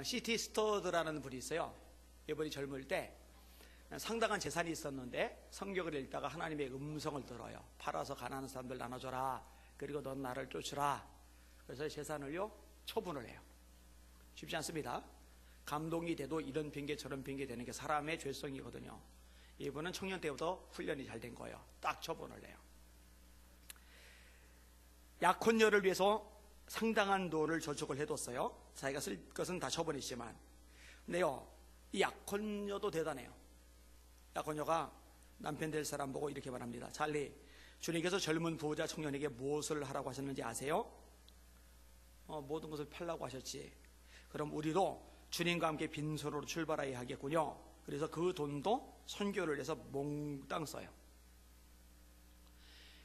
C.T. 스터드라는 분이 있어요. 이분이 젊을 때 상당한 재산이 있었는데 성경을 읽다가 하나님의 음성을 들어요. 팔아서 가난한 사람들 나눠줘라. 그리고 넌 나를 쫓으라. 그래서 재산을요 처분을 해요. 쉽지 않습니다. 감동이 돼도 이런 핑계 저런 핑계 되는 게 사람의 죄성이거든요. 이분은 청년 때부터 훈련이 잘 된 거예요. 딱 처분을 해요. 약혼녀를 위해서 상당한 돈을 저축을 해뒀어요. 자기가 쓸 것은 다 처분했지만. 근데요, 이 약혼녀도 대단해요. 약혼녀가 남편 될 사람 보고 이렇게 말합니다. 찰리, 주님께서 젊은 부자 청년에게 무엇을 하라고 하셨는지 아세요? 모든 것을 팔라고 하셨지. 그럼 우리도 주님과 함께 빈손으로 출발해야 하겠군요. 그래서 그 돈도 선교를 해서 몽땅 써요.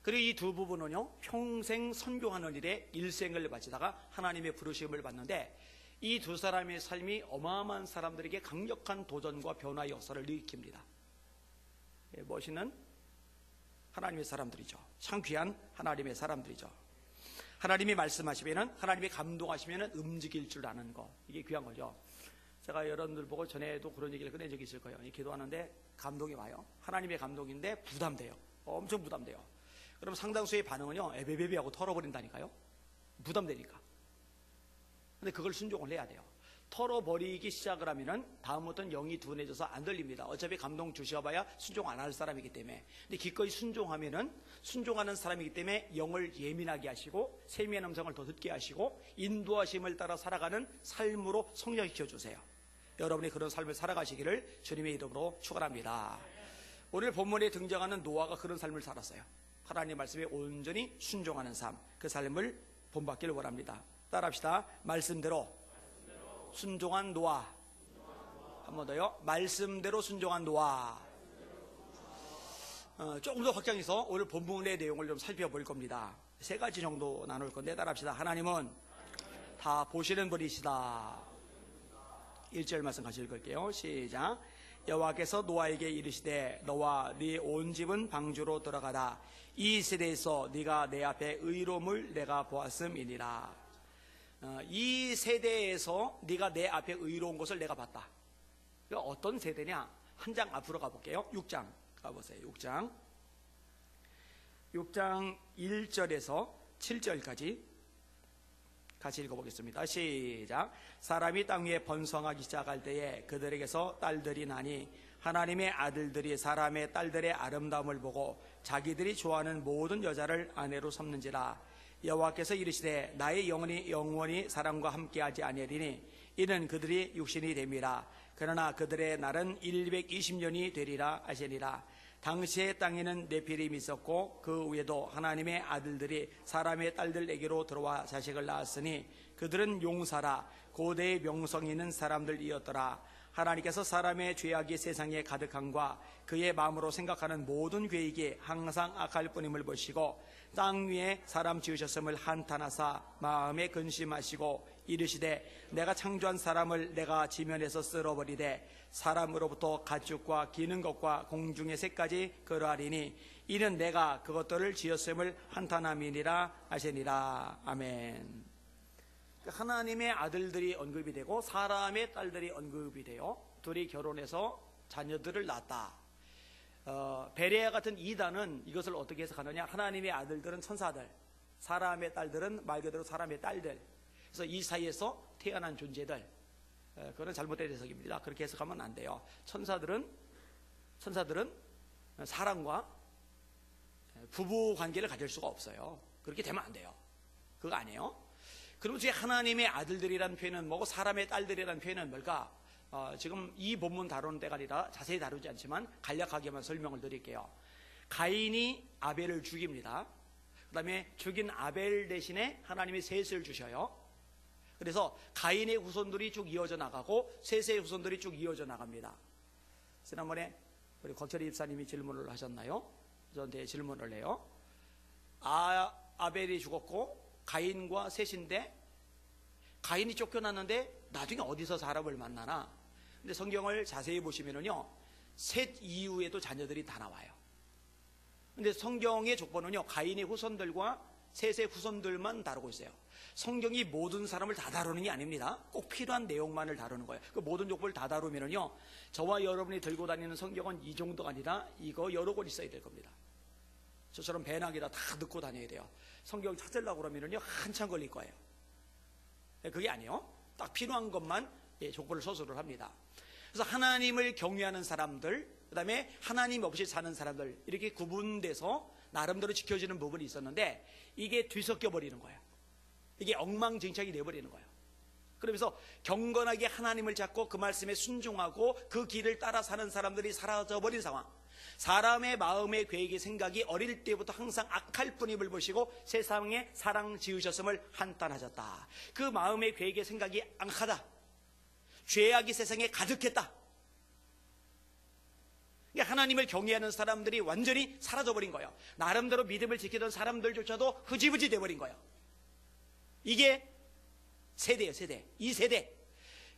그리고 이 두 부부는요 평생 선교하는 일에 일생을 바치다가 하나님의 부르심을 받는데 이 두 사람의 삶이 어마어마한 사람들에게 강력한 도전과 변화의 역사를 일으킵니다. 멋있는 하나님의 사람들이죠. 참 귀한 하나님의 사람들이죠. 하나님이 말씀하시면은, 하나님이 감동하시면은 움직일 줄 아는 거, 이게 귀한 거죠. 제가 여러분들 보고 전에도 그런 얘기를 꺼낸 적이 있을 거예요. 기도하는데 감동이 와요. 하나님의 감동인데 부담돼요. 엄청 부담돼요. 그럼 상당수의 반응은요 에베베베하고 털어버린다니까요. 부담되니까. 근데 그걸 순종을 해야 돼요. 털어버리기 시작을 하면은 다음부터는 영이 둔해져서 안 들립니다. 어차피 감동 주셔봐야 순종 안 할 사람이기 때문에. 근데 기꺼이 순종하면은, 순종하는 사람이기 때문에 영을 예민하게 하시고 세미한 음성을 더 듣게 하시고 인도하심을 따라 살아가는 삶으로 성장시켜 주세요. 여러분이 그런 삶을 살아가시기를 주님의 이름으로 축원합니다. 오늘 본문에 등장하는 노아가 그런 삶을 살았어요. 하나님 말씀에 온전히 순종하는 삶, 그 삶을 본받기를 원합니다. 따라합시다. 말씀대로 순종한 노아. 한 번 더요. 말씀대로 순종한 노아. 조금 더 확장해서 오늘 본문의 내용을 좀 살펴볼 겁니다. 세 가지 정도 나눌 건데 따라합시다. 하나님은 다 보시는 분이시다. 1절 말씀 같이 읽을게요. 시작. 여호와께서 노아에게 이르시되 너와 네 온 집은 방주로 들어가라. 이 세대에서 네가 내 앞에 의로움을 내가 보았음이니라. 이 세대에서 네가 내 앞에 의로운 것을 내가 봤다. 그러니까 어떤 세대냐? 한 장 앞으로 가볼게요. 6장 가보세요. 6장 1절에서 7절까지 같이 읽어보겠습니다. 시작. 사람이 땅 위에 번성하기 시작할 때에 그들에게서 딸들이 나니 하나님의 아들들이 사람의 딸들의 아름다움을 보고 자기들이 좋아하는 모든 여자를 아내로 삼는지라. 여호와께서 이르시되 나의 영원히 사람과 함께하지 아니하리니 이는 그들이 육신이 됨이라. 그러나 그들의 날은 120년이 되리라 하시니라. 당시의 땅에는 네피림이 있었고 그 위에도 하나님의 아들들이 사람의 딸들에게로 들어와 자식을 낳았으니 그들은 용사라 고대의 명성이 있는 사람들이었더라. 하나님께서 사람의 죄악이 세상에 가득함과 그의 마음으로 생각하는 모든 계획이 항상 악할 뿐임을 보시고 땅 위에 사람 지으셨음을 한탄하사 마음에 근심하시고 이르시되 내가 창조한 사람을 내가 지면에서 쓸어버리되 사람으로부터 가축과 기는 것과 공중의 새까지 그러하리니 이는 내가 그것들을 지었음을 한탄함이니라 하시니라. 아멘. 하나님의 아들들이 언급이 되고 사람의 딸들이 언급이 돼요. 둘이 결혼해서 자녀들을 낳았다. 베레아 같은 이단은 이것을 어떻게 해석하느냐? 하나님의 아들들은 천사들, 사람의 딸들은 말 그대로 사람의 딸들. 그래서 이 사이에서 태어난 존재들. 그건 잘못된 해석입니다. 그렇게 해석하면 안 돼요. 천사들은 사람과 부부 관계를 가질 수가 없어요. 그렇게 되면 안 돼요. 그거 아니에요. 그럼 뒤에 하나님의 아들들이라는 표현은 뭐고 사람의 딸들이라는 표현은 뭘까? 지금 이 본문 다루는 때가 아니라 자세히 다루지 않지만 간략하게만 설명을 드릴게요. 가인이 아벨을 죽입니다. 그 다음에 죽인 아벨 대신에 하나님이 셋을 주셔요. 그래서 가인의 후손들이 쭉 이어져 나가고 셋의 후손들이 쭉 이어져 나갑니다. 지난번에 우리 권철희 집사님이 질문을 하셨나요? 저한테 질문을 해요. 아벨이 죽었고 가인과 셋인데 가인이 쫓겨났는데 나중에 어디서 사람을 만나나? 근데 성경을 자세히 보시면은요 셋 이후에도 자녀들이 다 나와요. 근데 성경의 족보는요 가인의 후손들과 셋의 후손들만 다루고 있어요. 성경이 모든 사람을 다 다루는 게 아닙니다. 꼭 필요한 내용만을 다루는 거예요. 그 모든 족보를 다 다루면은요, 저와 여러분이 들고 다니는 성경은 이 정도가 아니라 이거 여러 권 있어야 될 겁니다. 저처럼 배낭에다 다 넣고 다녀야 돼요. 성경 찾으려고 그러면은요, 한참 걸릴 거예요. 그게 아니에요. 딱 필요한 것만 족보를 서술을 합니다. 그래서 하나님을 경외하는 사람들, 그 다음에 하나님 없이 사는 사람들, 이렇게 구분돼서 나름대로 지켜지는 부분이 있었는데, 이게 뒤섞여 버리는 거예요. 이게 엉망진창이 되어버리는 거예요. 그러면서 경건하게 하나님을 잡고 그 말씀에 순종하고 그 길을 따라 사는 사람들이 사라져버린 상황. 사람의 마음의 계획의 생각이 어릴 때부터 항상 악할 뿐임을 보시고 세상에 사랑 지으셨음을 한탄하셨다. 그 마음의 계획의 생각이 악하다. 죄악이 세상에 가득했다. 하나님을 경외하는 사람들이 완전히 사라져버린 거예요. 나름대로 믿음을 지키던 사람들조차도 흐지부지 돼버린 거예요. 이게 세대예요, 세대. 이 세대.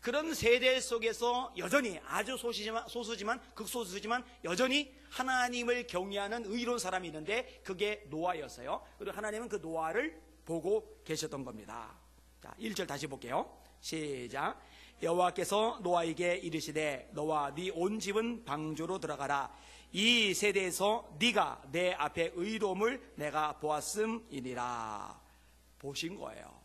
그런 세대 속에서 여전히 아주 소수지만 극소수지만 여전히 하나님을 경외하는 의로운 사람이 있는데 그게 노아였어요. 그리고 하나님은 그 노아를 보고 계셨던 겁니다. 자, 1절 다시 볼게요. 시작. 여호와께서 노아에게 이르시되 너와 네 온 집은 방주로 들어가라. 이 세대에서 네가 내 앞에 의로움을 내가 보았음이니라. 보신 거예요.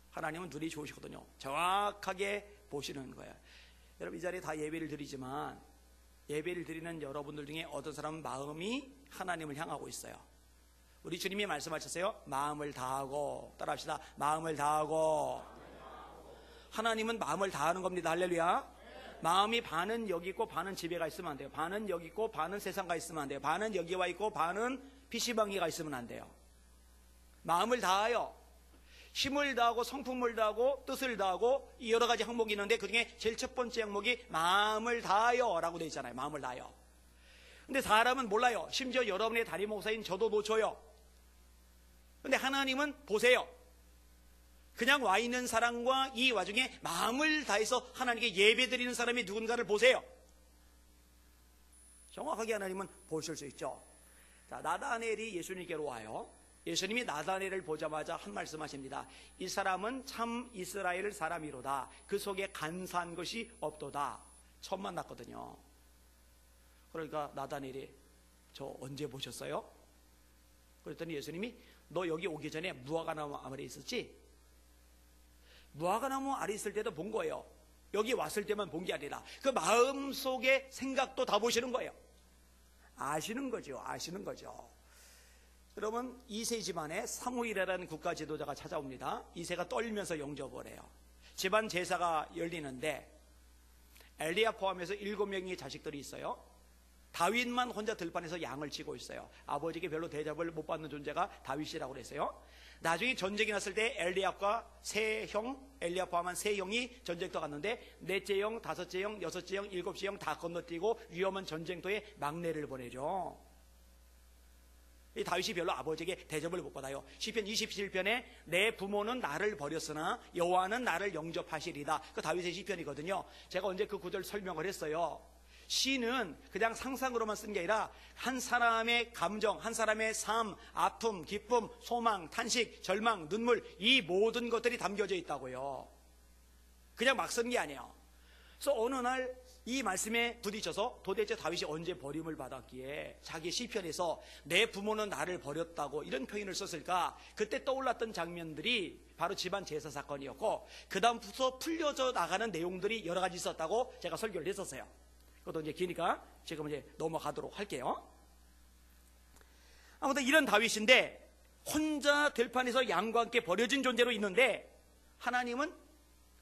하나님은 눈이 좋으시거든요. 정확하게 보시는 거예요. 여러분 이 자리에 다 예배를 드리지만 예배를 드리는 여러분들 중에 어떤 사람은 마음이 하나님을 향하고 있어요. 우리 주님이 말씀하셨어요. 마음을 다하고, 따라합시다. 마음을 다하고. 하나님은 마음을 다하는 겁니다. 할렐루야. 마음이 반은 여기 있고 반은 집에 가 있으면 안 돼요. 반은 여기 있고 반은 세상 가 있으면 안 돼요. 반은 여기 와 있고 반은 PC방에 가 있으면 안 돼요. 마음을 다하여, 힘을 다하고 성품을 다하고 뜻을 다하고 여러 가지 항목이 있는데 그중에 제일 첫 번째 항목이 마음을 다하여 라고 되어 있잖아요. 마음을 다하여. 근데 사람은 몰라요. 심지어 여러분의 담임 목사인 저도 놓쳐요. 근데 하나님은 보세요. 그냥 와 있는 사람과 이 와중에 마음을 다해서 하나님께 예배드리는 사람이 누군가를 보세요. 정확하게 하나님은 보실 수 있죠. 자, 나다넬이 예수님께로 와요. 예수님이 나다넬을 보자마자 한 말씀 하십니다. 이 사람은 참 이스라엘 사람이로다. 그 속에 간사한 것이 없도다. 처음 만났거든요. 그러니까 나다넬이 저 언제 보셨어요? 그랬더니 예수님이 너 여기 오기 전에 무화과나무 아래 있었지? 무화과나무 아래 있을 때도 본 거예요. 여기 왔을 때만 본 게 아니라 그 마음속의 생각도 다 보시는 거예요. 아시는 거죠. 아시는 거죠. 여러분 이세 집안에 사무엘이라는 국가 지도자가 찾아옵니다. 이세가 떨면서 영접을 해요. 집안 제사가 열리는데 엘리야 포함해서 7명의 자식들이 있어요. 다윗만 혼자 들판에서 양을 치고 있어요. 아버지에게 별로 대접을 못 받는 존재가 다윗이라고 그랬어요. 나중에 전쟁이 났을 때 엘리압과 세 형, 엘리압 포함한 세 형이 전쟁터 갔는데 넷째 형, 다섯째 형, 여섯째 형, 일곱째 형 다 건너뛰고 위험한 전쟁터에 막내를 보내죠. 이 다윗이 별로 아버지에게 대접을 못 받아요. 시편 27편에 내 부모는 나를 버렸으나 여호와는 나를 영접하시리다. 그 다윗의 시편이거든요. 제가 언제 그 구절 설명을 했어요. 시는 그냥 상상으로만 쓴 게 아니라 한 사람의 감정, 한 사람의 삶, 아픔, 기쁨, 소망, 탄식, 절망, 눈물 이 모든 것들이 담겨져 있다고요. 그냥 막 쓴 게 아니에요. 그래서 어느 날 이 말씀에 부딪혀서 도대체 다윗이 언제 버림을 받았기에 자기 시편에서 내 부모는 나를 버렸다고 이런 표현을 썼을까? 그때 떠올랐던 장면들이 바로 집안 제사 사건이었고 그 다음부터 풀려져 나가는 내용들이 여러 가지 있었다고 제가 설교를 했었어요. 그것도 이제 기니까 지금 이제 넘어가도록 할게요. 아무튼 이런 다윗인데 혼자 들판에서 양과 함께 버려진 존재로 있는데 하나님은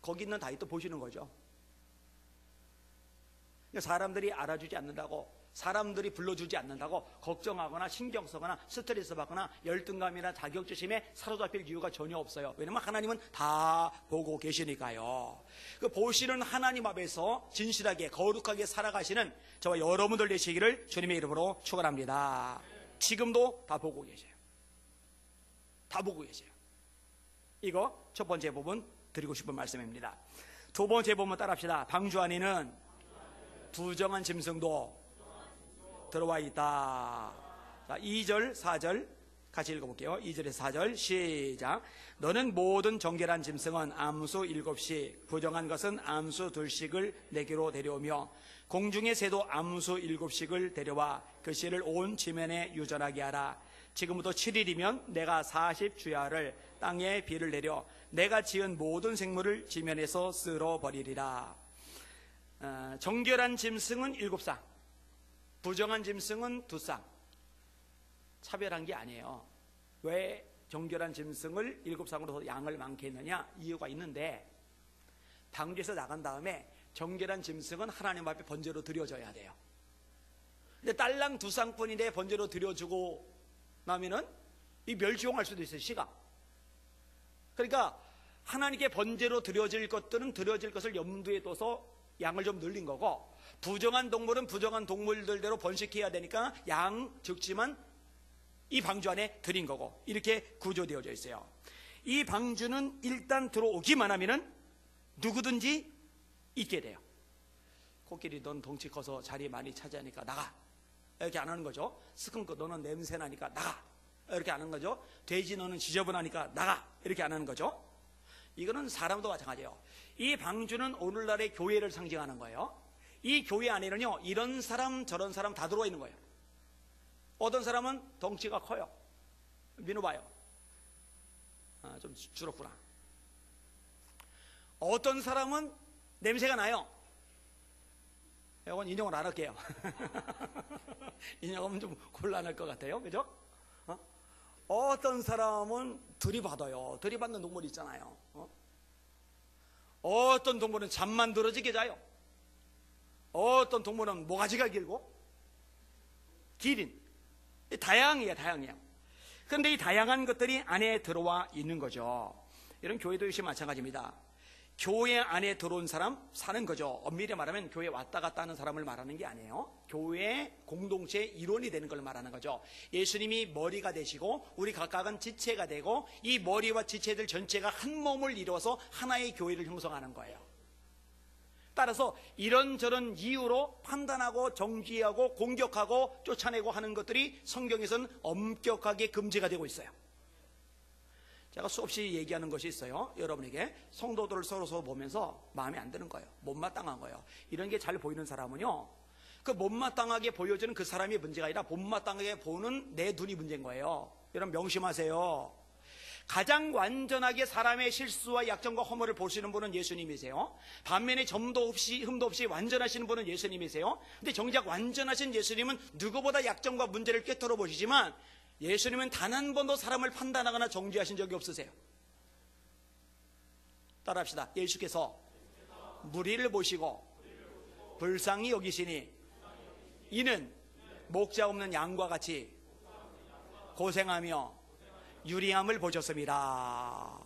거기 있는 다윗도 보시는 거죠. 사람들이 알아주지 않는다고, 사람들이 불러주지 않는다고 걱정하거나 신경 쓰거나 스트레스 받거나 열등감이나 자격지심에 사로잡힐 이유가 전혀 없어요. 왜냐면 하나님은 다 보고 계시니까요. 그 보시는 하나님 앞에서 진실하게 거룩하게 살아가시는 저와 여러분들 되시기를 주님의 이름으로 축원합니다. 지금도 다 보고 계세요. 다 보고 계세요. 이거 첫 번째 부분 드리고 싶은 말씀입니다. 두 번째 부분 따라합시다. 방주 안에는 부정한 짐승도 들어와 있다. 자, 2절, 4절 같이 읽어볼게요. 2절에서 4절 시작. 너는 모든 정결한 짐승은 암수 7씩 부정한 것은 암수 2씩을 내게로 데려오며 공중의 새도 암수 7씩을 데려와 그 씨를 온 지면에 유전하게 하라. 지금부터 7일이면 내가 40주야를 땅에 비를 내려 내가 지은 모든 생물을 지면에서 쓸어버리리라. 정결한 짐승은 7쌍, 부정한 짐승은 2쌍. 차별한 게 아니에요. 왜 정결한 짐승을 7쌍으로 양을 많게 했느냐? 이유가 있는데, 방주에서 나간 다음에 정결한 짐승은 하나님 앞에 번제로 드려져야 돼요. 근데 딸랑 2쌍뿐인데 번제로 드려주고 나면은 이 멸종할 수도 있어요, 씨가. 그러니까 하나님께 번제로 드려질 것들은 드려질 것을 염두에 둬서 양을 좀 늘린 거고, 부정한 동물은 부정한 동물들대로 번식해야 되니까 양 적지만 이 방주 안에 드린 거고, 이렇게 구조되어져 있어요. 이 방주는 일단 들어오기만 하면은 누구든지 있게 돼요. 코끼리 넌 덩치 커서 자리 많이 차지하니까 나가, 이렇게 안 하는 거죠. 스컹크 너는 냄새 나니까 나가, 이렇게 안 하는 거죠. 돼지 너는 지저분하니까 나가, 이렇게 안 하는 거죠. 이거는 사람도 마찬가지예요. 이 방주는 오늘날의 교회를 상징하는 거예요. 이 교회 안에는요, 이런 사람 저런 사람 다 들어와 있는 거예요. 어떤 사람은 덩치가 커요. 민우 봐요. 좀 줄었구나. 어떤 사람은 냄새가 나요. 이건 인용을 안 할게요. 인용하면 좀 곤란할 것 같아요. 그죠? 어떤 사람은 들이받아요. 들이받는 동물이 있잖아요. 어떤 동물은 잠만 들어지게 자요. 어떤 동물은 모가지가 길고 기린. 다양해요, 다양해요. 그런데 이 다양한 것들이 안에 들어와 있는 거죠. 이런 교회도 역시 마찬가지입니다. 교회 안에 들어온 사람 사는 거죠. 엄밀히 말하면 교회 왔다 갔다 하는 사람을 말하는 게 아니에요. 교회 공동체의 일원이 되는 걸 말하는 거죠. 예수님이 머리가 되시고 우리 각각은 지체가 되고 이 머리와 지체들 전체가 한 몸을 이루어서 하나의 교회를 형성하는 거예요. 따라서 이런저런 이유로 판단하고 정지하고 공격하고 쫓아내고 하는 것들이 성경에서는 엄격하게 금지가 되고 있어요. 제가 수없이 얘기하는 것이 있어요. 여러분에게 성도들을 서로 보면서 마음에 안 드는 거예요. 못마땅한 거예요. 이런 게 잘 보이는 사람은요, 그 못마땅하게 보여주는 그 사람이 문제가 아니라 못마땅하게 보는 내 눈이 문제인 거예요. 여러분 명심하세요. 가장 완전하게 사람의 실수와 약점과 허물을 보시는 분은 예수님이세요. 반면에 점도 없이 흠도 없이 완전하시는 분은 예수님이세요. 근데 정작 완전하신 예수님은 누구보다 약점과 문제를 꿰뚫어 보시지만 예수님은 단 한 번도 사람을 판단하거나 정죄하신 적이 없으세요. 따라합시다. 예수께서 무리를 보시고 불쌍히 여기시니 이는 목자 없는 양과 같이 고생하며 유리함을 보셨습니다.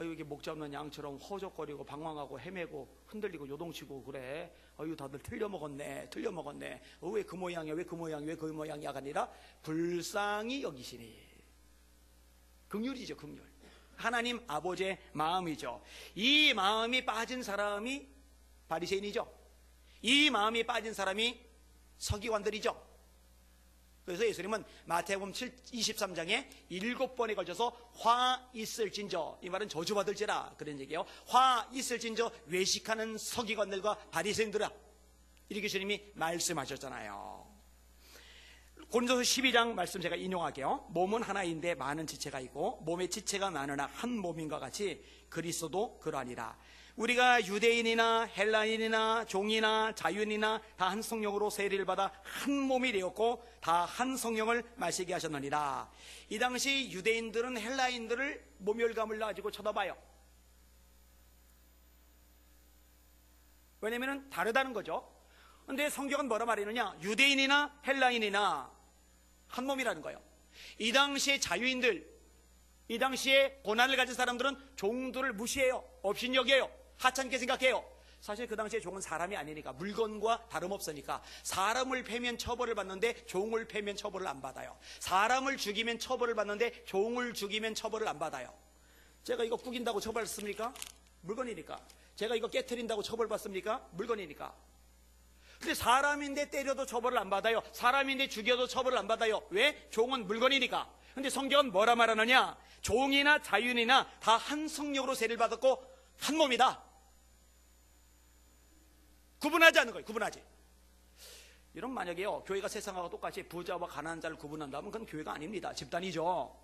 이게 목자 없는 양처럼 허적거리고 방황하고 헤매고 흔들리고 요동치고 그래. 다들 틀려먹었네. 왜 그 모양이야, 왜 그 모양이야가 아니라 불쌍히 여기시니. 긍휼이죠, 긍휼. 하나님 아버지의 마음이죠. 이 마음이 빠진 사람이 바리새인이죠. 이 마음이 빠진 사람이 서기관들이죠. 그래서 예수님은 마태복음 23장에 7번에 걸쳐서 화 있을진저, 이 말은 저주받을지라 그런 얘기예요. 화 있을진저 외식하는 서기관들과 바리새인들아, 이렇게 주님이 말씀하셨잖아요. 고린도서 12장 말씀 제가 인용할게요. 몸은 하나인데 많은 지체가 있고 몸의 지체가 많으나 한 몸인과 같이 그리스도도 그러하니라. 우리가 유대인이나 헬라인이나 종이나 자유인이나 다 한 성령으로 세례를 받아 한 몸이 되었고 다 한 성령을 마시게 하셨느니라. 이 당시 유대인들은 헬라인들을 모멸감을 가지고 쳐다봐요. 왜냐하면 다르다는 거죠. 그런데 성경은 뭐라 말하느냐? 유대인이나 헬라인이나 한 몸이라는 거예요. 이 당시의 자유인들, 이 당시에 고난을 가진 사람들은 종들을 무시해요. 업신여겨요. 하찮게 생각해요. 사실 그 당시에 종은 사람이 아니니까, 물건과 다름없으니까. 사람을 패면 처벌을 받는데 종을 패면 처벌을 안 받아요. 사람을 죽이면 처벌을 받는데 종을 죽이면 처벌을 안 받아요. 제가 이거 구긴다고 처벌받습니까? 물건이니까. 제가 이거 깨트린다고 처벌받습니까? 물건이니까. 근데 사람인데 때려도 처벌을 안 받아요. 사람인데 죽여도 처벌을 안 받아요. 왜? 종은 물건이니까. 근데 성경은 뭐라 말하느냐? 종이나 자유인이나 다 한 성령으로 세례를 받았고 한 몸이다. 구분하지 않는 거예요. 구분하지. 이런 만약에요, 교회가 세상하고 똑같이 부자와 가난한 자를 구분한다면 그건 교회가 아닙니다. 집단이죠.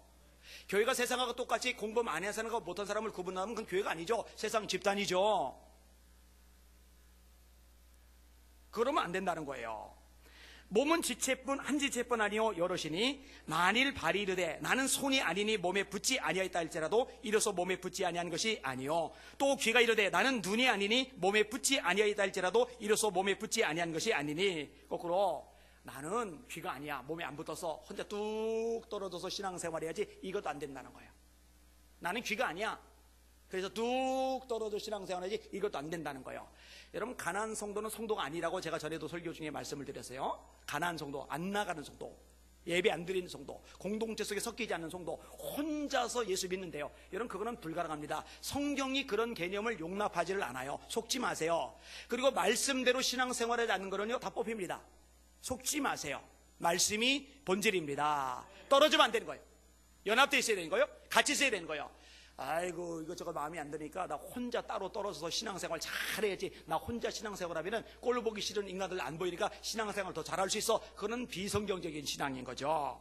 교회가 세상하고 똑같이 공부 많이 한 사람과 못한 사람을 구분하면 그건 교회가 아니죠. 세상 집단이죠. 그러면 안 된다는 거예요. 몸은 지체뿐 한 지체뿐 아니요 여럿이니 만일 발이 이르되 나는 손이 아니니 몸에 붙지 아니하였다 할지라도 이로써 몸에 붙지 아니한 것이 아니요 또 귀가 이르되 나는 눈이 아니니 몸에 붙지 아니하였다 할지라도 이로써 몸에 붙지 아니한 것이 아니니 거꾸로 나는 귀가 아니야 몸에 안 붙어서 혼자 뚝 떨어져서 신앙생활 해야지 이것도 안 된다는 거예요. 나는 귀가 아니야 그래서 뚝 떨어져 신앙생활 해야지 이것도 안 된다는 거예요. 여러분 가난한 성도는 성도가 아니라고 제가 전에도 설교 중에 말씀을 드렸어요. 가난한 성도, 안 나가는 성도, 예배 안 드리는 성도, 공동체 속에 섞이지 않는 성도, 혼자서 예수 믿는데요. 여러분 그거는 불가능합니다. 성경이 그런 개념을 용납하지를 않아요. 속지 마세요. 그리고 말씀대로 신앙생활하지 않는 거는요 다 뽑힙니다. 속지 마세요. 말씀이 본질입니다. 떨어지면 안 되는 거예요. 연합되어 있어야 되는 거예요. 같이 있어야 되는 거예요. 아이고 이것저것 마음에 안 드니까 나 혼자 따로 떨어져서 신앙생활 잘해야지. 나 혼자 신앙생활 하면은 꼴 보기 싫은 인간들 안 보이니까 신앙생활 더 잘할 수 있어. 그거는 비성경적인 신앙인 거죠.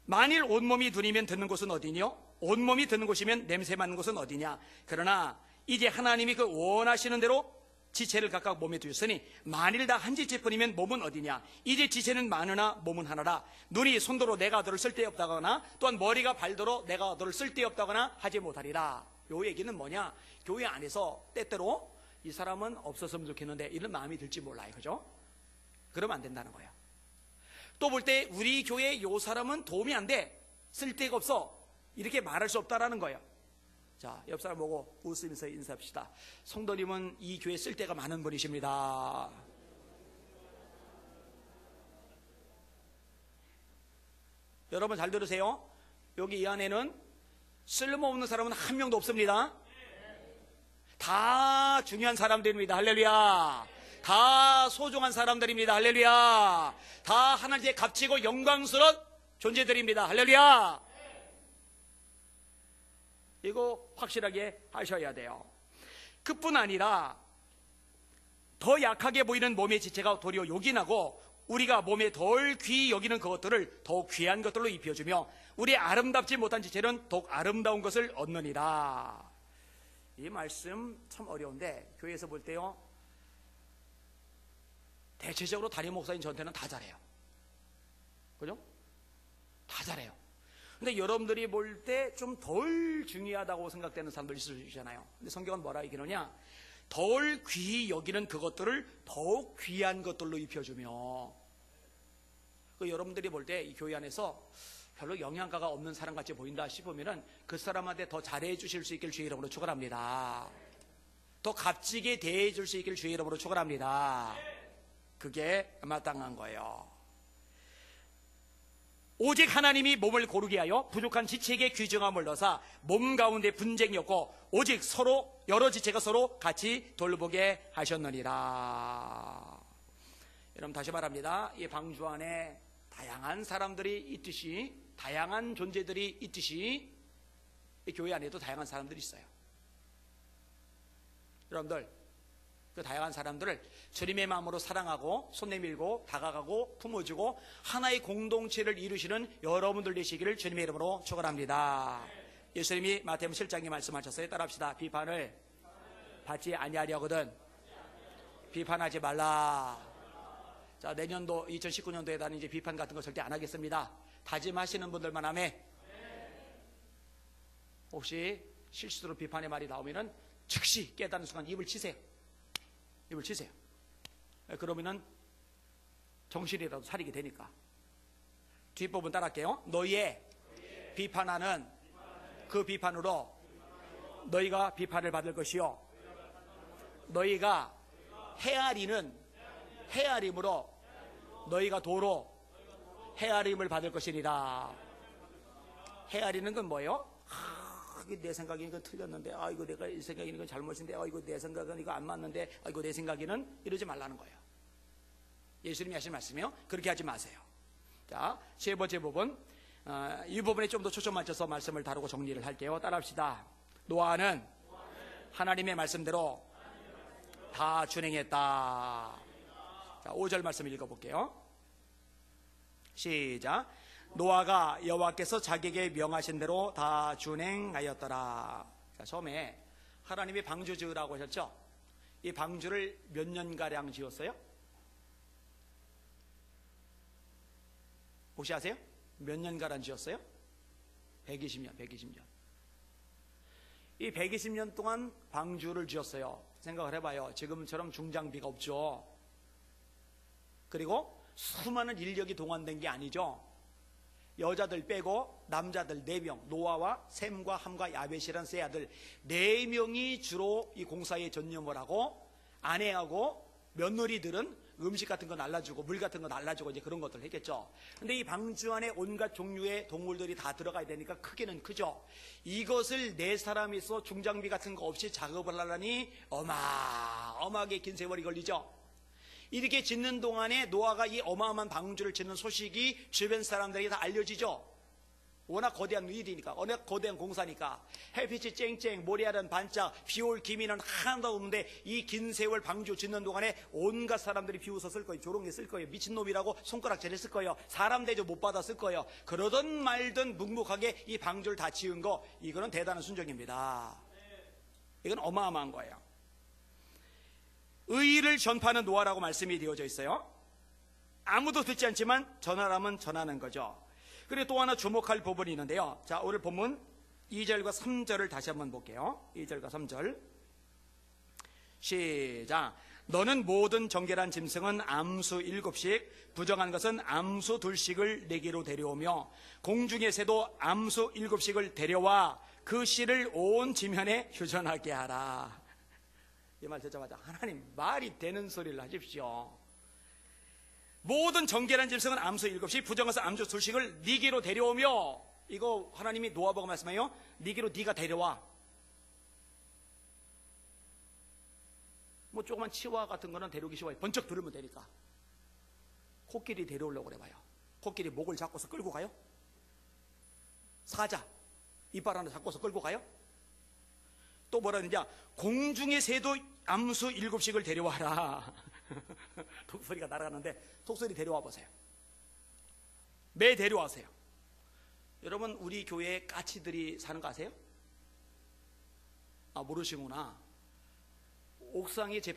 만일 온몸이 눈이면 듣는 곳은 어디뇨? 온몸이 듣는 곳이면 냄새 맡는 곳은 어디냐? 그러나 이제 하나님이 그 원하시는 대로 지체를 각각 몸에 두셨으니 만일 다 한 지체뿐이면 몸은 어디냐? 이제 지체는 많으나 몸은 하나라. 눈이 손도로 내가 너를 쓸데없다거나 또한 머리가 발도로 내가 너를 쓸데없다거나 하지 못하리라. 요 얘기는 뭐냐? 교회 안에서 때때로 이 사람은 없었으면 좋겠는데 이런 마음이 들지 몰라요. 그죠? 그러면 안 된다는 거예요. 또 볼 때 우리 교회 요 사람은 도움이 안 돼. 쓸데가 없어. 이렇게 말할 수 없다라는 거예요. 자, 옆 사람 보고 웃으면서 인사합시다. 성도님은 이 교회 쓸데가 많은 분이십니다. 여러분 잘 들으세요. 여기 이 안에는 쓸모없는 사람은 한 명도 없습니다. 다 중요한 사람들입니다. 할렐루야. 다 소중한 사람들입니다. 할렐루야. 다 하나님의 값지고 영광스러운 존재들입니다. 할렐루야. 이거 확실하게 하셔야 돼요. 그뿐 아니라 더 약하게 보이는 몸의 지체가 도리어 요긴하고 우리가 몸에 덜 귀히 여기는 그것들을 더욱 귀한 것들로 입혀주며 우리 아름답지 못한 지체는 더욱 아름다운 것을 얻느니라. 이 말씀 참 어려운데 교회에서 볼 때요 대체적으로 담임 목사님 저한테는 다 잘해요. 그죠? 다 잘해요. 근데 여러분들이 볼 때 좀 덜 중요하다고 생각되는 사람들 있으시잖아요. 근데 성경은 뭐라 얘기하느냐? 덜 귀히 여기는 그것들을 더욱 귀한 것들로 입혀주며 여러분들이 볼 때 이 교회 안에서 별로 영양가가 없는 사람 같이 보인다 싶으면은 그 사람한테 더 잘해 주실 수 있길 주의 이름으로 축원합니다. 더 값지게 대해 줄 수 있길 주의 이름으로 축원합니다. 그게 마땅한 거예요. 오직 하나님이 몸을 고르게 하여 부족한 지체에게 규정함을 넣어서 몸 가운데 분쟁이 없고 오직 서로 여러 지체가 서로 같이 돌보게 하셨느니라. 여러분 다시 말합니다. 이 방주 안에 다양한 사람들이 있듯이 다양한 존재들이 있듯이 이 교회 안에도 다양한 사람들이 있어요. 여러분들 그 다양한 사람들을 주님의 마음으로 사랑하고 손 내밀고 다가가고 품어주고 하나의 공동체를 이루시는 여러분들 되시기를 주님의 이름으로 축원합니다. 예수님이 마태복음 7장에 말씀하셨어요. 따라합시다. 비판을 받지 아니하려거든 비판하지 말라. 자, 내년도 2019년도에다는 이제 비판 같은 거 절대 안 하겠습니다. 다짐하시는 분들만 하면 혹시 실수로 비판의 말이 나오면은 즉시 깨닫는 순간 입을 치세요. 입을 치세요. 그러면은 정신이라도 차리게 되니까. 뒷부분 따라할게요. 너희의 비판하는 그 비판으로 너희가 비판을 받을 것이요 너희가 헤아리는 헤아림으로 너희가 도로 헤아림을 받을 것이니라. 헤아리는 건 뭐예요? 그게 내 생각에는 이건 틀렸는데, 이거 내가 이 생각에는 이건 잘못인데, 이거 내 생각은 이거 안 맞는데, 이거 내 생각에는 이러지 말라는 거예요. 예수님이 하신 말씀이요. 그렇게 하지 마세요. 자, 세 번째 부분, 이 부분에 좀 더 초점 맞춰서 말씀을 다루고 정리를 할게요. 따라합시다. 노아는 하나님의 말씀대로 다 준행했다. 자, 5절 말씀 읽어볼게요. 시작. 노아가 여호와께서 자기에게 명하신 대로 다 준행하였더라. 자, 처음에 하나님이 방주 지으라고 하셨죠. 이 방주를 몇 년가량 지었어요? 혹시 아세요? 몇 년가량 지었어요? 120년. 이 120년 동안 방주를 지었어요. 생각을 해봐요. 지금처럼 중장비가 없죠. 그리고 수많은 인력이 동원된 게 아니죠. 여자들 빼고 남자들 4명, 노아와 셈과 함과 야벳이라는 세 아들 4명이 주로 이 공사에 전념을 하고, 아내하고 며느리들은 음식 같은 거 날라주고 물 같은 거 날라주고 이제 그런 것들 했겠죠. 근데 이 방주 안에 온갖 종류의 동물들이 다 들어가야 되니까 크기는 크죠. 이것을 4사람이서 중장비 같은 거 없이 작업을 하려니 어마어마하게 긴 세월이 걸리죠. 이렇게 짓는 동안에 노아가 이 어마어마한 방주를 짓는 소식이 주변 사람들에게 다 알려지죠. 워낙 거대한 일이니까, 워낙 거대한 공사니까. 햇빛이 쨍쨍, 모래알은 반짝, 비올 기미는 하나도 없는데 이 긴 세월 방주 짓는 동안에 온갖 사람들이 비웃어 쓸 거예요. 조롱해 쓸 거예요. 미친놈이라고 손가락질해 쓸 거예요. 사람 대접 못 받아 쓸 거예요. 그러던 말든 묵묵하게 이 방주를 다 지은 거, 이거는 대단한 순종입니다. 이건 어마어마한 거예요. 의의를 전파하는 노아라고 말씀이 되어져 있어요. 아무도 듣지 않지만 전하라면 전하는 거죠. 그리고 또 하나 주목할 부분이 있는데요. 자, 오늘 본문 2절과 3절을 다시 한번 볼게요. 2절과 3절 시작. 너는 모든 정결한 짐승은 암수 7씩, 부정한 것은 암수 2씩을 내게로 데려오며 공중의 새도 암수 7씩을 데려와 그 씨를 온 지면에 휴전하게 하라. 이 말 듣자마자 하나님, 말이 되는 소리를 하십시오. 모든 정결한 짐승은 암수 7씩, 부정해서 암수 2씩을 네게로 데려오며, 이거 하나님이 노아 보고 말씀해요. 네게로 네가 데려와. 뭐 조그만 치와 같은 거는 데려오기 쉬워요. 번쩍 들으면 되니까. 코끼리 데려오려고 그래봐요. 코끼리 목을 잡고서 끌고 가요? 사자 이빨 하나 잡고서 끌고 가요? 또 뭐라 그러냐, 공중의 새도 암수 7씩을 데려와라. 독소리가 날아가는데 독소리 데려와 보세요. 매 데려와세요. 여러분, 우리 교회에 까치들이 사는 거 아세요? 모르시구나. 옥상에 제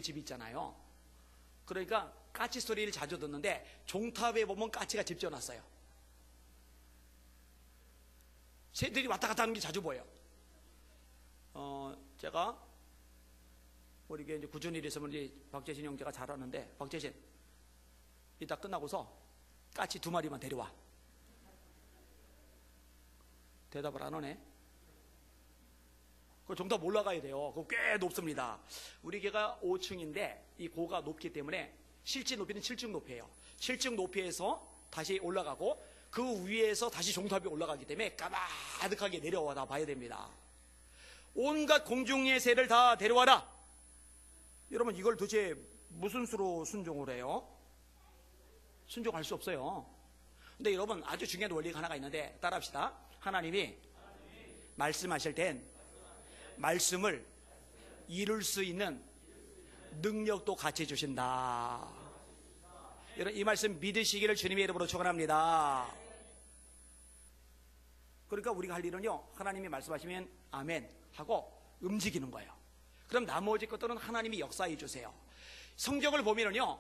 집이 있잖아요. 그러니까 까치 소리를 자주 듣는데 종탑에 보면 까치가 집 지어놨어요. 새들이 왔다 갔다 하는 게 자주 보여요. 제가 우리 교회 이제 꾸준히 있으면 우리 박재신 형제가 잘하는데, 박재신 이따 끝나고서 까치 2마리만 데려와. 대답을 안 하네. 그 정답 올라가야 돼요. 그거 꽤 높습니다. 우리 교회가 5층인데 이 고가 높기 때문에 실제 높이는 7층 높이에요. 7층 높이에서 다시 올라가고 그 위에서 다시 종탑이 올라가기 때문에 까마득하게 내려와 봐야 됩니다. 온갖 공중의 새를 다 데려와라. 여러분, 이걸 도대체 무슨 수로 순종을 해요? 순종할 수 없어요. 근데 여러분, 아주 중요한 원리가 하나가 있는데 따라합시다. 하나님이 말씀하실 땐 말씀을 이룰 수 있는 능력도 같이 주신다. 여러분, 이 말씀 믿으시기를 주님의 이름으로 축원합니다. 그러니까 우리가 할 일은요, 하나님이 말씀하시면 아멘 하고 움직이는 거예요. 그럼 나머지 것들은 하나님이 역사해 주세요. 성경을 보면은요,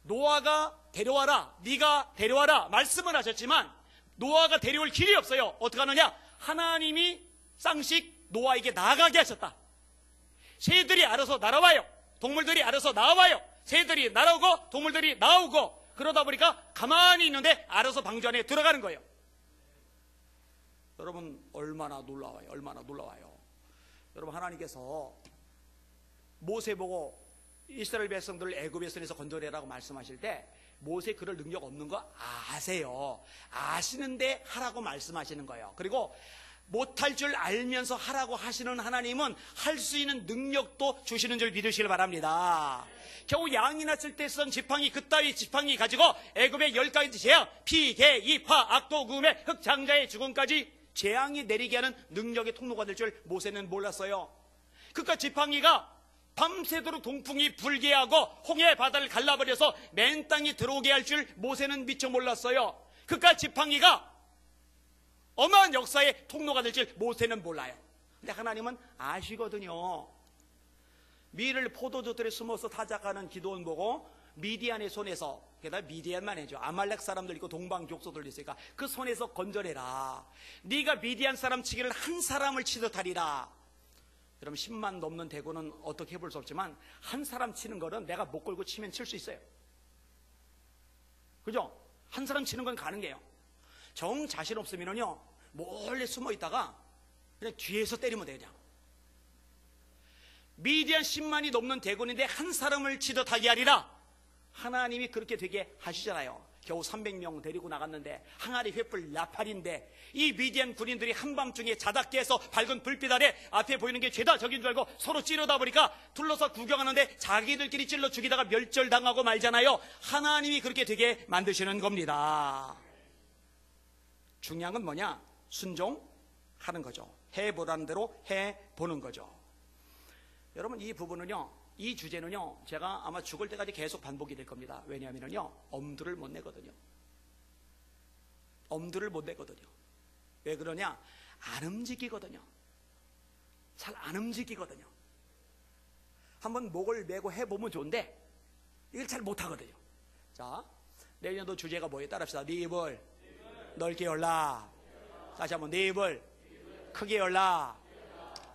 노아가 데려와라, 네가 데려와라 말씀을 하셨지만 노아가 데려올 길이 없어요. 어떻게 하느냐? 하나님이 쌍식 노아에게 나가게 하셨다. 새들이 알아서 날아와요. 동물들이 알아서 나와요. 새들이 날아오고 동물들이 나오고, 그러다 보니까 가만히 있는데 알아서 방주 안에 들어가는 거예요. 여러분, 얼마나 놀라워요. 얼마나 놀라워요. 여러분, 하나님께서 모세 보고 이스라엘 백성들을 애굽의 손에서 건져내라고 말씀하실 때 모세 그럴 능력 없는 거 아세요. 아시는데 하라고 말씀하시는 거예요. 그리고 못할 줄 알면서 하라고 하시는 하나님은 할 수 있는 능력도 주시는 줄 믿으시길 바랍니다. 겨우 양이 났을 때 쓰던 지팡이, 그따위 지팡이 가지고 애굽의 10가지 재앙, 피, 개, 이파, 악도, 구음에 흑장자의 죽음까지 재앙이 내리게 하는 능력의 통로가 될 줄 모세는 몰랐어요. 그러니까 지팡이가 밤새도록 동풍이 불게 하고 홍해 바다를 갈라버려서 맨 땅이 들어오게 할 줄 모세는 미처 몰랐어요. 그러니까 지팡이가 어마어마한 역사의 통로가 될 줄 모세는 몰라요. 근데 하나님은 아시거든요. 밀을 포도주들에 숨어서 타작하는 기도원 보고 미디안의 손에서, 게다가 미디안만 해줘, 아말렉 사람들 있고 동방 족속들 있으니까 그 손에서 건져내라. 네가 미디안 사람 치기를 한 사람을 치듯 하리라. 그럼 10만 넘는 대군은 어떻게 해볼 수 없지만 한 사람 치는 거는 내가 목 걸고 치면 칠 수 있어요. 그죠? 한 사람 치는 건 가능해요. 정 자신 없으면요 몰래 숨어 있다가 그냥 뒤에서 때리면 돼요. 그냥. 미디안 10만이 넘는 대군인데 한 사람을 치듯 하게 하리라. 하나님이 그렇게 되게 하시잖아요. 겨우 300명 데리고 나갔는데 항아리 횃불 나팔인데 이 미디안 군인들이 한밤중에 자다 깨서 밝은 불빛 아래 앞에 보이는 게 죄다 적인 줄 알고 서로 찌르다 보니까 둘러서 구경하는데 자기들끼리 찔러 죽이다가 멸절당하고 말잖아요. 하나님이 그렇게 되게 만드시는 겁니다. 중요한 건 뭐냐? 순종하는 거죠. 해보라는 대로 해보는 거죠. 여러분, 이 부분은요, 이 주제는요, 제가 아마 죽을 때까지 계속 반복이 될 겁니다. 왜냐하면요, 엄두를 못 내거든요. 엄두를 못 내거든요. 왜 그러냐? 안 움직이거든요. 잘 안 움직이거든요. 한번 목을 메고 해보면 좋은데 이걸 잘 못하거든요. 자, 내년도 주제가 뭐예요? 따라합시다. 네 입을 넓게 열라. 다시 한번 네 입을 크게 열라.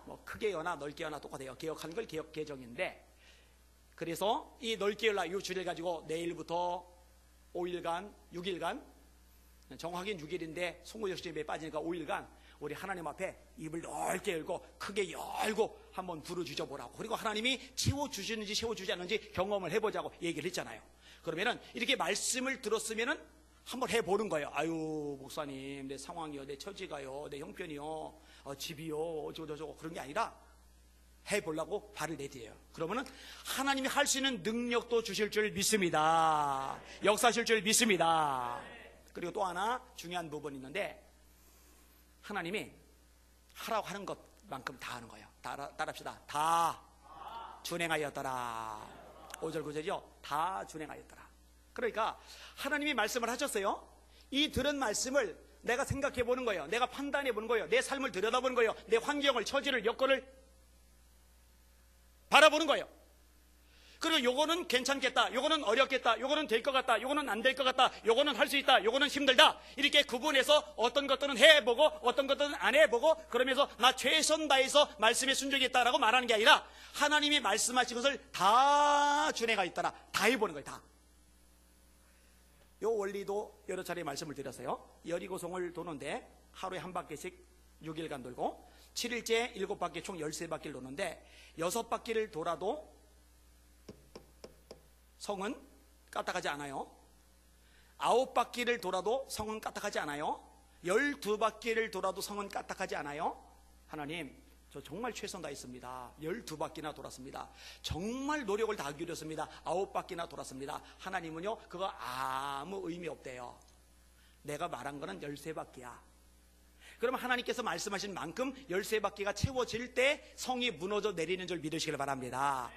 뭐 크게 여나 넓게 여나 똑같아요. 개혁한 걸 개혁 개정인데, 그래서 이 넓게 열라 이 주제를 가지고 내일부터 5일간 6일간, 정확히 6일인데 송구역시집에 빠지니까 5일간 우리 하나님 앞에 입을 넓게 열고 크게 열고 한번 부르짖어 보라고, 그리고 하나님이 채워주시는지 채워주지 않는지 경험을 해보자고 얘기를 했잖아요. 그러면은 이렇게 말씀을 들었으면은 한번 해보는 거예요. 아유, 목사님, 내 상황이요, 내 처지가요, 내 형편이요, 집이요, 어쩌고저쩌고 그런 게 아니라 해보려고 발을 내디뎌요. 그러면은 하나님이 할 수 있는 능력도 주실 줄 믿습니다. 역사하실 줄 믿습니다. 그리고 또 하나 중요한 부분이 있는데, 하나님이 하라고 하는 것만큼 다 하는 거예요. 따라합시다. 다 준행하였더라. 5절 9절이죠. 다 준행하였더라. 그러니까 하나님이 말씀을 하셨어요. 이 들은 말씀을 내가 생각해 보는 거예요. 내가 판단해 보는 거예요. 내 삶을 들여다보는 거예요. 내 환경을, 처지를, 여건을 바라보는 거예요. 그리고 요거는 괜찮겠다, 요거는 어렵겠다, 요거는 될 것 같다, 요거는 안 될 것 같다, 요거는 할 수 있다, 요거는 힘들다, 이렇게 구분해서 어떤 것들은 해보고 어떤 것들은 안 해보고, 그러면서 나 최선 다해서 말씀에 순종했다라고 말하는 게 아니라 하나님이 말씀하신 것을 다 준행하였더라. 다 해보는 거예요. 다. 요 원리도 여러 차례 말씀을 드렸어요. 여리고성을 도는데 하루에 한 바퀴씩 6일간 돌고, 7일째 7바퀴 총 13바퀴를 도는데 6바퀴를 돌아도 성은 까딱하지 않아요. 9바퀴를 돌아도 성은 까딱하지 않아요. 12바퀴를 돌아도 성은 까딱하지 않아요. 하나님, 저 정말 최선 다했습니다. 12바퀴나 돌았습니다. 정말 노력을 다 기울였습니다. 9바퀴나 돌았습니다. 하나님은요, 그거 아무 의미 없대요. 내가 말한 거는 13바퀴야. 그러면 하나님께서 말씀하신 만큼 13바퀴가 채워질 때 성이 무너져 내리는 줄 믿으시길 바랍니다.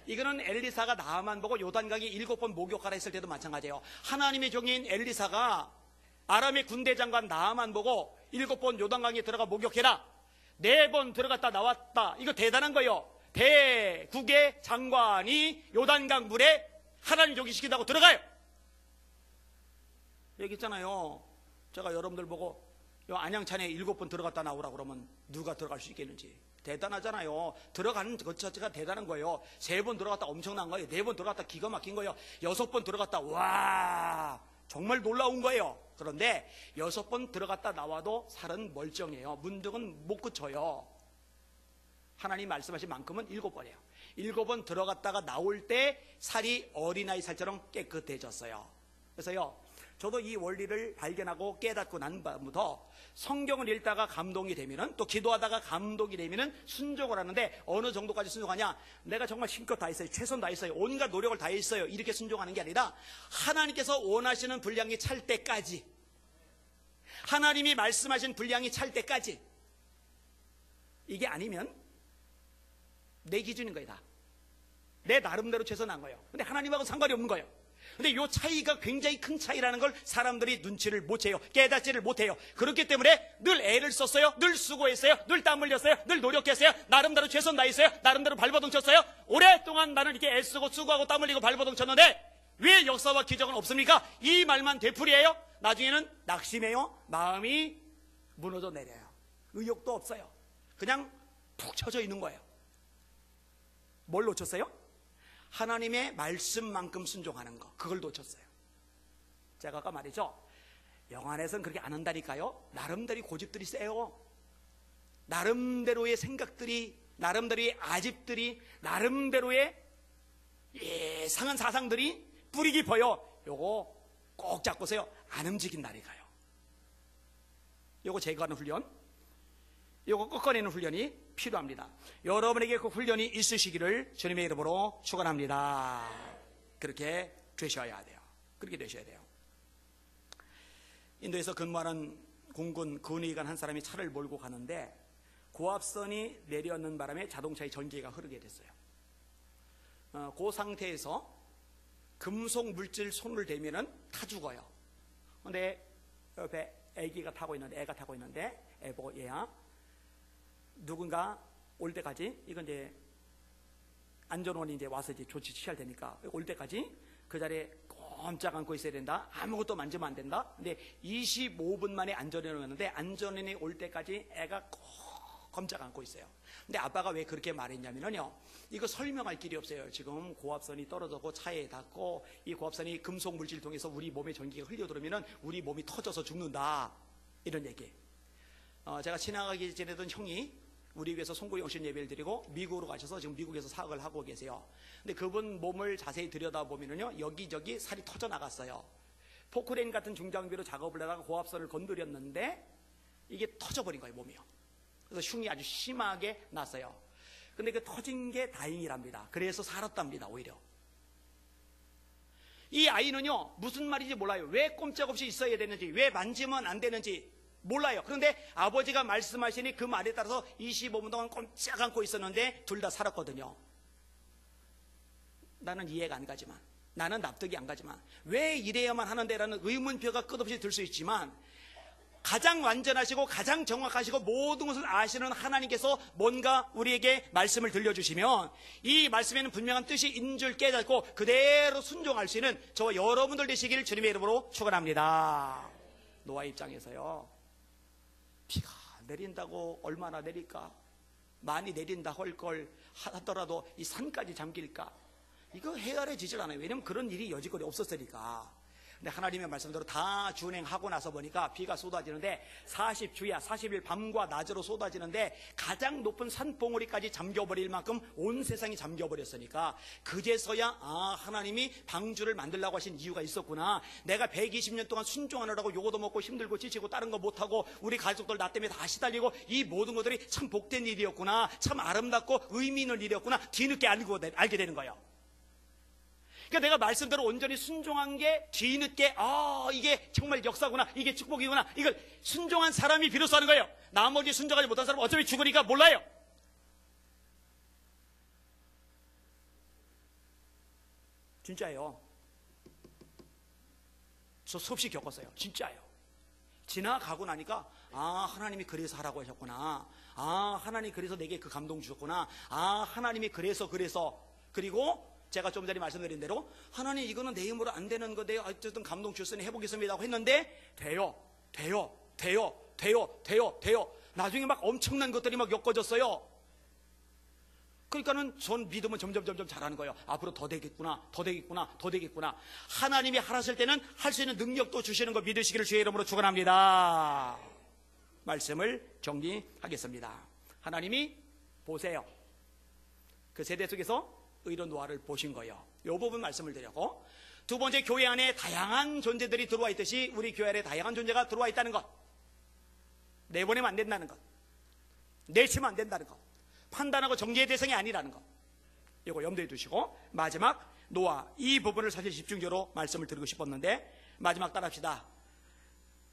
이거는 엘리사가 나만 보고 요단강에 7번 목욕하라 했을 때도 마찬가지예요. 하나님의 종인 엘리사가 아람의 군대 장관 나만 보고 7번 요단강에 들어가 목욕해라, 4번 들어갔다 나왔다, 이거 대단한 거예요. 대국의 장관이 요단강 물에 하나님 조기시킨다고 들어가요. 얘기했잖아요. 제가 여러분들 보고 요 안양찬에 7번 들어갔다 나오라 그러면 누가 들어갈 수 있겠는지. 대단하잖아요. 들어가는 것 자체가 대단한 거예요. 3번 들어갔다 엄청난 거예요. 4번 들어갔다 기가 막힌 거예요. 6번 들어갔다 와 정말 놀라운 거예요. 그런데 6번 들어갔다 나와도 살은 멀쩡해요. 문득은 못 그쳐요. 하나님 말씀하신 만큼은 7번이에요. 7번 들어갔다가 나올 때 살이 어린아이 살처럼 깨끗해졌어요. 그래서요, 저도 이 원리를 발견하고 깨닫고 난 다음부터 성경을 읽다가 감동이 되면은, 또 기도하다가 감동이 되면은 순종을 하는데, 어느 정도까지 순종하냐? 내가 정말 힘껏 다 했어요, 최선 다했어요, 온갖 노력을 다했어요, 이렇게 순종하는 게 아니라 하나님께서 원하시는 분량이 찰 때까지, 하나님이 말씀하신 분량이 찰 때까지. 이게 아니면 내 기준인 거예요. 다 내 나름대로 최선한 거예요. 근데 하나님하고는 상관이 없는 거예요. 근데 이 차이가 굉장히 큰 차이라는 걸 사람들이 눈치를 못 채요. 깨닫지를 못해요. 그렇기 때문에 늘 애를 썼어요, 늘 수고했어요, 늘 땀 흘렸어요, 늘 노력했어요, 나름대로 최선 다했어요, 나름대로 발버둥 쳤어요. 오랫동안 나는 이렇게 애쓰고 수고하고 땀 흘리고 발버둥 쳤는데 왜 역사와 기적은 없습니까? 이 말만 되풀이해요. 나중에는 낙심해요. 마음이 무너져 내려요. 의욕도 없어요. 그냥 푹 처져 있는 거예요. 뭘 놓쳤어요? 하나님의 말씀만큼 순종하는 거, 그걸 놓쳤어요. 제가 아까 말이죠, 영안에서는 그렇게 안 한다니까요. 나름대로 고집들이 세요. 나름대로의 생각들이, 나름대로의 아집들이, 나름대로의 예상한 사상들이 뿌리 깊어요. 요거 꼭 잡고서요, 안 움직인다니까요. 요거 제거하는 훈련, 요거 꺾어내는 훈련이 필요합니다. 여러분에게 그 훈련이 있으시기를 주님의 이름으로 축원합니다. 그렇게 되셔야 돼요. 그렇게 되셔야 돼요. 인도에서 근무하는 공군 근위관 한 사람이 차를 몰고 가는데 고압선이 내려앉는 바람에 자동차의 전기가 흐르게 됐어요. 그 상태에서 금속 물질 손을 대면은 타 죽어요. 근데 옆에 애가 타고 있는데 애 보고, 얘야, 누군가 올 때까지, 이건 이제 안전원이 이제 와서 이제 조치 취할 테니까 올 때까지 그 자리에 꼼짝 않고 있어야 된다. 아무것도 만지면 안 된다. 근데 25분 만에 안전원이 왔는데, 안전원이 올 때까지 애가 꼼짝 않고 있어요. 근데 아빠가 왜 그렇게 말했냐면요, 이거 설명할 길이 없어요. 지금 고압선이 떨어졌고 차에 닿고, 이 고압선이 금속 물질 통해서 우리 몸에 전기가 흘려 들어오면은 우리 몸이 터져서 죽는다, 이런 얘기. 제가 지나가기 전에던 형이 우리 교회에서 송구영신 예배를 드리고 미국으로 가셔서 지금 미국에서 사역을 하고 계세요. 근데 그분 몸을 자세히 들여다보면요, 여기저기 살이 터져 나갔어요. 포크레인 같은 중장비로 작업을 하다가 고압선을 건드렸는데 이게 터져버린 거예요, 몸이요. 그래서 흉이 아주 심하게 났어요. 근데 그 터진 게 다행이랍니다. 그래서 살았답니다, 오히려. 이 아이는요, 무슨 말인지 몰라요. 왜 꼼짝없이 있어야 되는지, 왜 만지면 안 되는지 몰라요. 그런데 아버지가 말씀하시니 그 말에 따라서 25분 동안 꼼짝 않고 있었는데 둘 다 살았거든요. 나는 이해가 안 가지만, 나는 납득이 안 가지만, 왜 이래야만 하는데라는 의문표가 끝없이 들 수 있지만, 가장 완전하시고 가장 정확하시고 모든 것을 아시는 하나님께서 뭔가 우리에게 말씀을 들려주시면 이 말씀에는 분명한 뜻이 있는 줄 깨닫고 그대로 순종할 수 있는 저와 여러분들 되시기를 주님의 이름으로 축원합니다. 노아 입장에서요, 비가 내린다고 얼마나 내릴까? 많이 내린다 할 걸 하더라도 이 산까지 잠길까? 이거 헤아려지질 않아요. 왜냐하면 그런 일이 여지껏 없었으니까. 근데 하나님의 말씀대로 다 준행하고 나서 보니까 비가 쏟아지는데 40주야 40일 밤과 낮으로 쏟아지는데 가장 높은 산봉우리까지 잠겨버릴 만큼 온 세상이 잠겨버렸으니까 그제서야 하나님이 방주를 만들려고 하신 이유가 있었구나. 내가 120년 동안 순종하느라고 요거도 먹고 힘들고 지치고 다른 거 못하고 우리 가족들 나 때문에 다 시달리고 이 모든 것들이 참 복된 일이었구나, 참 아름답고 의미 있는 일이었구나, 뒤늦게 알게 되는 거예요. 그러니까 내가 말씀대로 온전히 순종한 게 뒤늦게 이게 정말 역사구나, 이게 축복이구나, 이걸 순종한 사람이 비로소 하는 거예요. 나머지 순종하지 못한 사람은 어차피 죽으니까 몰라요. 진짜예요. 저 수없이 겪었어요. 진짜예요. 지나가고 나니까 하나님이 그래서 하라고 하셨구나, 하나님이 그래서 내게 그 감동 주셨구나, 하나님이 그래서 그리고 제가 좀 전에 말씀드린 대로 하나님 이거는 내 힘으로 안 되는 건데 어쨌든 감동 주셨으니 해보겠습니다 하고 했는데 돼요. 나중에 막 엄청난 것들이 막 엮어졌어요. 그러니까는 전 믿음은 점점 잘하는 거예요. 앞으로 더 되겠구나. 하나님이 하라실 때는 할 수 있는 능력도 주시는 거 믿으시기를 주의 이름으로 축원합니다. 말씀을 정리하겠습니다. 하나님이 보세요. 그 세대 속에서 의로 노아를 보신 거예요. 이 부분 말씀을 드렸고, 두 번째, 교회 안에 다양한 존재들이 들어와 있듯이 우리 교회 안에 다양한 존재가 들어와 있다는 것. 내보내면 안 된다는 것. 내치면 안 된다는 것. 판단하고 정죄의 대상이 아니라는 것. 이거 염두에 두시고, 마지막 노아, 이 부분을 사실 집중적으로 말씀을 드리고 싶었는데, 마지막 따라합시다.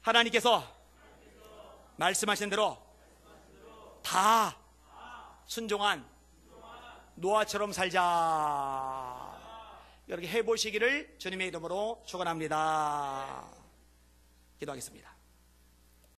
하나님께서 말씀하신 대로 다 순종한 노아처럼 살자. 이렇게 해보시기를 주님의 이름으로 축원합니다. 기도하겠습니다.